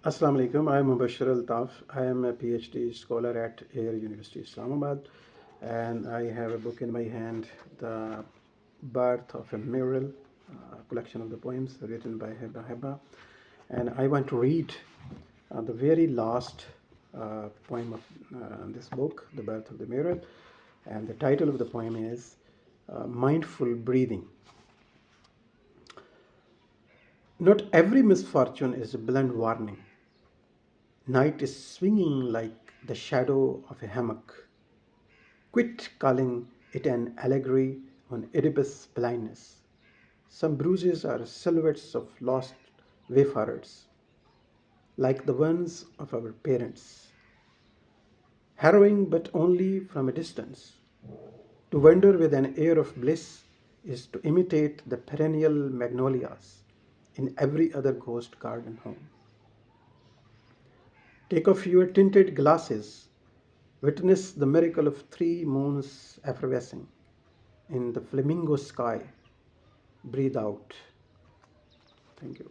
Assalamu alaikum. I am Mubashir Altaf. I am a PhD scholar at Air University, Islamabad, and I have a book in my hand, The Birth of a Mural, a collection of the poems written by Hiba Hebba. And I want to read the very last poem of this book, The Birth of the Mural. And the title of the poem is Mindful Breathing. Not every misfortune is a blunt warning. Night is swinging like the shadow of a hammock. Quit calling it an allegory on Oedipus' blindness. Some bruises are silhouettes of lost wayfarers, like the ones of our parents. Harrowing, but only from a distance. To wander with an air of bliss is to imitate the perennial magnolias in every other ghost garden home. Take off your tinted glasses. Witness the miracle of 3 moons effervescing in the flamingo sky. Breathe out. Thank you.